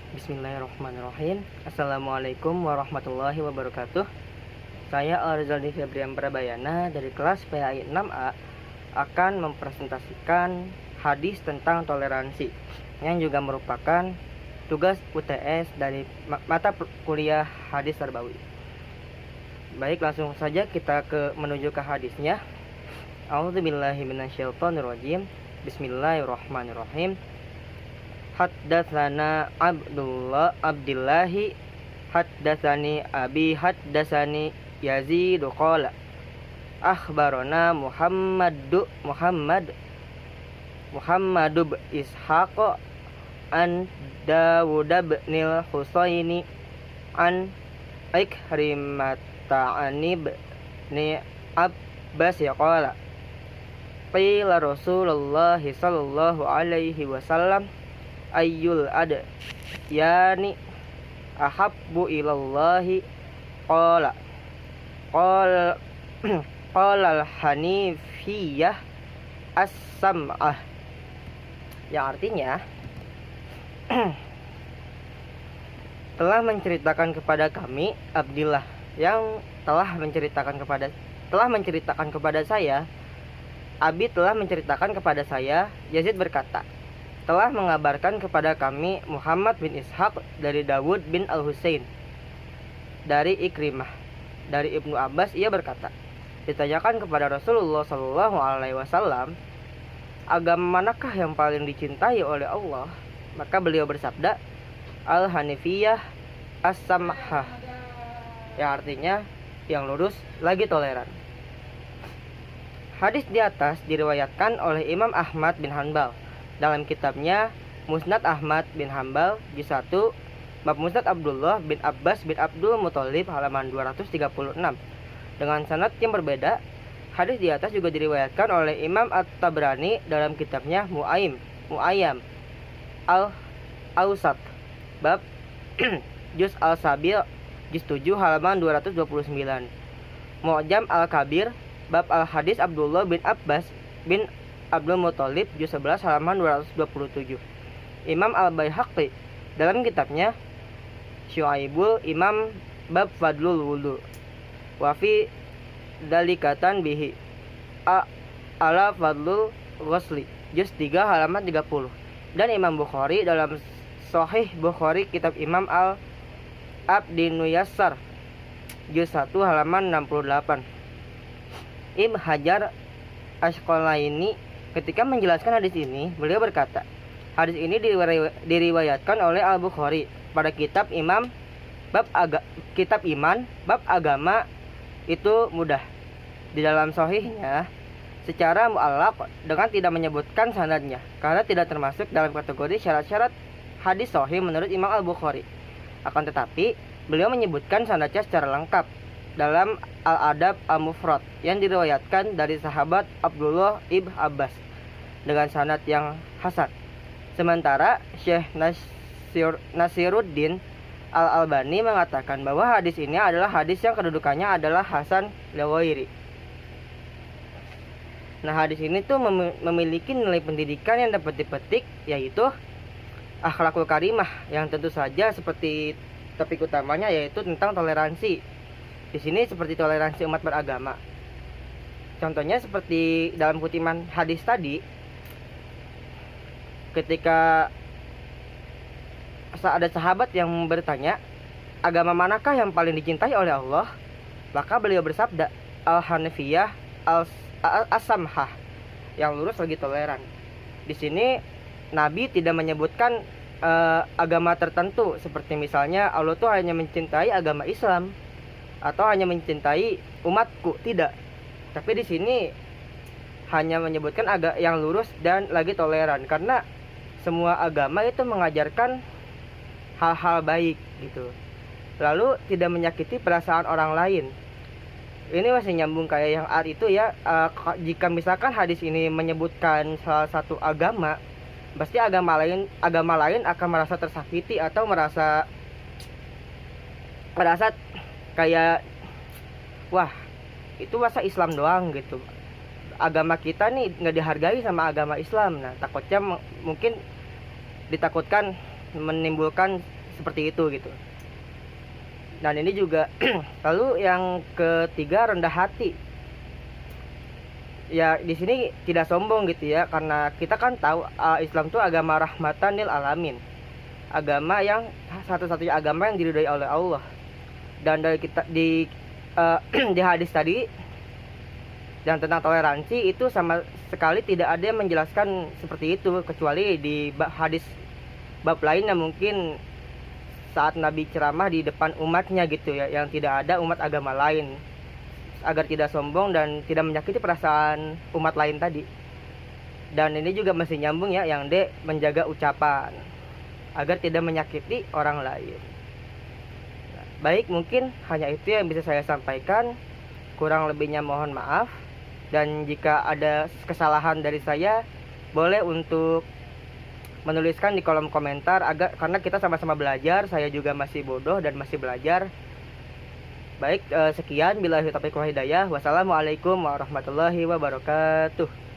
Bismillahirrahmanirrahim. Assalamualaikum warahmatullahi wabarakatuh. Saya Al-Rizaldi Febrian Prabayana dari kelas PAI 6A akan mempresentasikan hadis tentang toleransi yang juga merupakan tugas UTS dari mata kuliah hadis Tarbawi. Baik, langsung saja kita menuju ke hadisnya. A'udzubillahi minasyaitonirrajim. Bismillahirrahmanirrahim. Haddatsana Abdillahi haddatsani Abi haddatsani Yazid qala akhbarana Muhammad bin Ishaq an Dawud bin Husaini an Ikrimata an ibni Abbas qala qila Rasulullah sallallahu alaihi wasallam ayyul yani ahabbu ilallahi qala al-hanifiyah as-sam'ah, yang artinya telah menceritakan kepada kami Abdillah yang telah menceritakan kepada saya, Abi telah menceritakan kepada saya, Yazid berkata telah mengabarkan kepada kami Muhammad bin Ishaq dari Dawud bin Al-Husain dari Ikrimah dari Ibnu Abbas, ia berkata, ditanyakan kepada Rasulullah Shallallahu Alaihi Wasallam, agama manakah yang paling dicintai oleh Allah? Maka beliau bersabda, Al-Hanifiyah As-Samhah, yang artinya yang lurus lagi toleran. Hadis di atas diriwayatkan oleh Imam Ahmad bin Hanbal dalam kitabnya Musnad Ahmad bin Hanbal juz 1 bab Musnad Abdullah bin Abbas bin Abdul Muthalib halaman 236. Dengan sanad yang berbeda, hadis di atas juga diriwayatkan oleh Imam At-Tabrani dalam kitabnya Mu'ayyam Al-Awsat bab juz Al-Sabil juz 7 halaman 229. Mu'jam Al-Kabir bab Al-Hadis Abdullah bin Abbas bin Abdul Muthalib juz 11 halaman 227. Imam Al-Baihaqi dalam kitabnya Syu'aibul Imam bab Fadlul Wudu wa fi dalikatan bihi ala Fadlul Ghusli juz 3 halaman 30. Dan Imam Bukhari dalam Sahih Bukhari kitab Imam Al-Abdinu Yassar juz 1 halaman 68. Ibn Hajar Asqalaini ketika menjelaskan hadis ini, beliau berkata, hadis ini diriwayatkan oleh Al-Bukhari pada kitab Imam kitab Iman bab agama itu mudah. Di dalam sahihnya secara mu'allaq dengan tidak menyebutkan sanadnya karena tidak termasuk dalam kategori syarat-syarat hadis sahih menurut Imam Al-Bukhari. Akan tetapi, beliau menyebutkan sanadnya secara lengkap dalam Al-Adab Al-Mufrad yang diriwayatkan dari sahabat Abdullah ibn Abbas dengan sanad yang hasan. Sementara Syekh Nasiruddin Al-Albani mengatakan bahwa hadis ini adalah hadis yang kedudukannya adalah hasan liwairi. Nah, hadis ini tuh memiliki nilai pendidikan yang dapat dipetik, yaitu akhlakul karimah, yang tentu saja seperti topik utamanya yaitu tentang toleransi. Di sini seperti toleransi umat beragama. Contohnya seperti dalam kutipan hadis tadi, ketika ada sahabat yang bertanya, agama manakah yang paling dicintai oleh Allah? Maka beliau bersabda, Al-Hanifiyah As-Samhah, yang lurus lagi toleran. Di sini Nabi tidak menyebutkan agama tertentu, seperti misalnya Allah tuh hanya mencintai agama Islam atau hanya mencintai umatku, tidak. Tapi di sini hanya menyebutkan yang lurus dan lagi toleran, karena semua agama itu mengajarkan hal-hal baik gitu. Lalu tidak menyakiti perasaan orang lain. Ini masih nyambung kayak yang itu ya. Jika misalkan hadis ini menyebutkan salah satu agama, pasti agama lain akan merasa tersakiti atau merasa kayak, wah, itu masa Islam doang gitu. agama kita nih nggak dihargai sama agama Islam. Nah, takutnya mungkin ditakutkan menimbulkan seperti itu gitu. Dan ini juga lalu yang ketiga, rendah hati. Ya di sini tidak sombong gitu ya, karena kita kan tahu Islam itu agama rahmatan lil alamin, agama yang satu-satunya agama yang diridhoi oleh Allah. Dan dari kita di hadis tadi yang tentang toleransi itu sama sekali tidak ada yang menjelaskan seperti itu, kecuali di hadis bab lain yang mungkin saat Nabi ceramah di depan umatnya gitu ya, yang tidak ada umat agama lain, agar tidak sombong dan tidak menyakiti perasaan umat lain tadi. Dan ini juga masih nyambung ya, yang D, menjaga ucapan agar tidak menyakiti orang lain. Nah, baik, mungkin hanya itu yang bisa saya sampaikan, kurang lebihnya mohon maaf. Dan jika ada kesalahan dari saya, boleh untuk menuliskan di kolom komentar, karena kita sama-sama belajar, saya juga masih bodoh dan masih belajar. Baik, sekian, billahi taufiq wal hidayah. Wassalamualaikum warahmatullahi wabarakatuh.